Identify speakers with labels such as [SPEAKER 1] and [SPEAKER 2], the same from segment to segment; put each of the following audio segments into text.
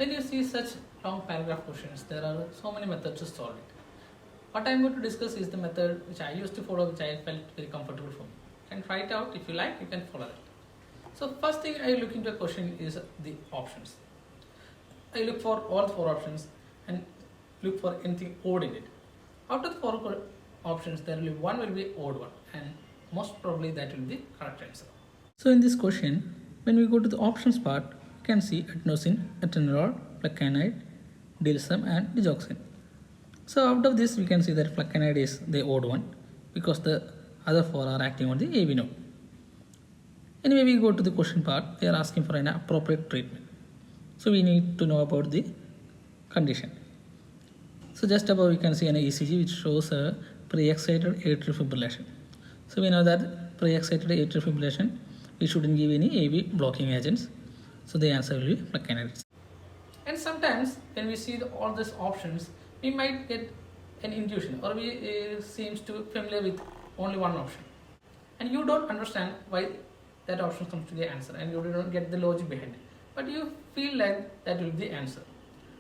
[SPEAKER 1] When you see such long paragraph questions, there are so many methods to solve it. What I am going to discuss is the method which I used to follow, which I felt very comfortable for me. You can try it out. If you like, you can follow that. So first thing I look into a question is the options. I look for all four options and look for anything odd in it. Out of the four options, there will be one will be odd one, and most probably that will be the correct answer. So in this question, when we go to the options part, you can see adenosine, atenolol, flecainide, dilsum and digoxin. So out of this, we can see that flecainide is the odd one because the other four are acting on the AV node. Anyway, we go to the question part. They are asking for an appropriate treatment. So we need to know about the condition. So just above, you can see an ECG which shows a pre-excited atrial fibrillation. So we know that pre-excited atrial fibrillation, we shouldn't give any AV blocking agents. So the answer will be flecainide. And sometimes when we see all these options, we might get an intuition, or we seems to familiar with only one option, and you don't understand why that option comes to the answer, and you don't get the logic behind it, but you feel like that will be the answer.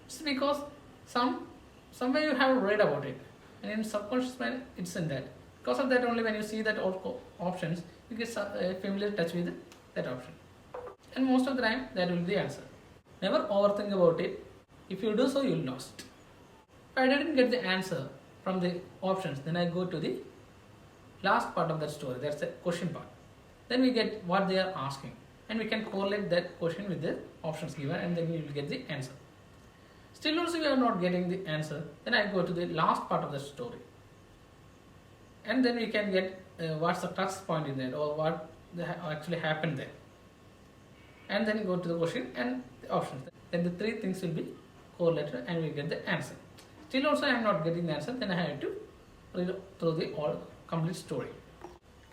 [SPEAKER 1] It's because somewhere you have read about it, and in subconscious mind it's in that. Because of that only, when you see that all options, you get familiar touch with that option, and most of the time that will be the answer. Never overthink about it. If you do so, you'll lost. If I didn't get the answer from the options, then I go to the last part of that story. That's the question part. Then we get what they are asking, and we can correlate that question with the options given, and then we will get the answer. Still also we are not getting the answer, then I go to the last part of the story, and then we can get what's the crux point in that, or what actually happened there, and then go to the question and the options. Then the three things will be correlated and we get the answer. Still also I am not getting the answer, then I have to read through the all complete story.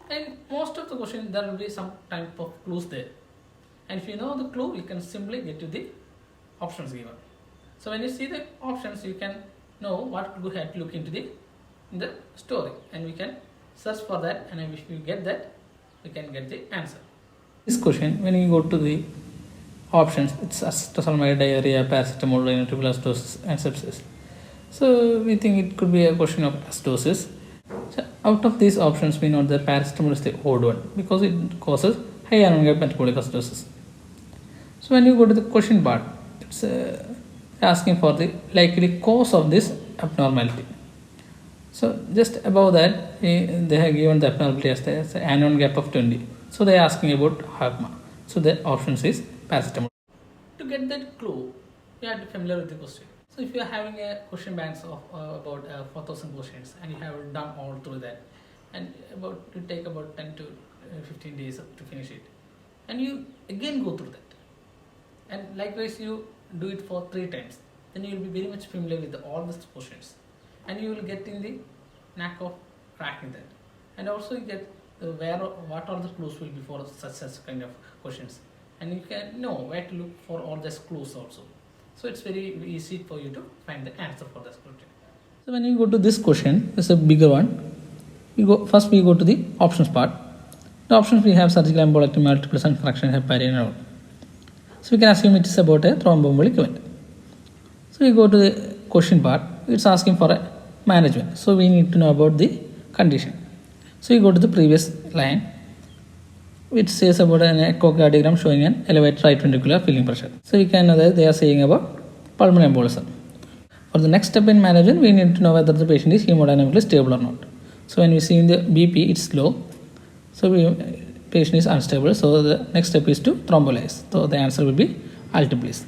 [SPEAKER 1] And most of the question there will be some type of clues there, and if you know the clue, you can simply get to the options given. So when you see the options, you can know what we have to look into in the story, and we can search for that, and if you get that, we can get the answer. This question, when you go to the options, it's acetosamide, diarrhea, paracetamol, rhinotubule acidosis and sepsis. So we think it could be a question of acidosis. So out of these options, we know that paracetamol is the odd one because it causes high anemia metabolic acidosis. So when you go to the question part, it's asking for the likely cause of this abnormality. So just above that, they have given the abnormality as the anion gap of 20. So they are asking about HAGMA. So the options is paracetamol. To get that clue, you have to be familiar with the question. So if you are having a question banks of about 4,000 questions, and you have done all through that, and you take about 10 to 15 days to finish it, and you again go through that, and likewise you do it for 3 times, then you will be very much familiar with all these questions, and you will get in the knack of cracking that, and also you get what all the clues will be for such kind of questions, and you can know where to look for all these clues also. So it's very easy for you to find the answer for this question. So when you go to this question, it's a bigger one. We go to the options part. The options we have surgical embolectomy, multiple and fraction heparin and all. So we can assume it is about a thromboembolic event. So we go to the question part. It's asking for a management. So we need to know about the condition. So we go to the previous line, which says about an echocardiogram showing an elevated right ventricular filling pressure. So we can know that they are saying about pulmonary embolism. For the next step in management, we need to know whether the patient is hemodynamically stable or not. So when we see in the BP, it's low. So patient is unstable. So the next step is to thrombolyze. So the answer will be alteplase.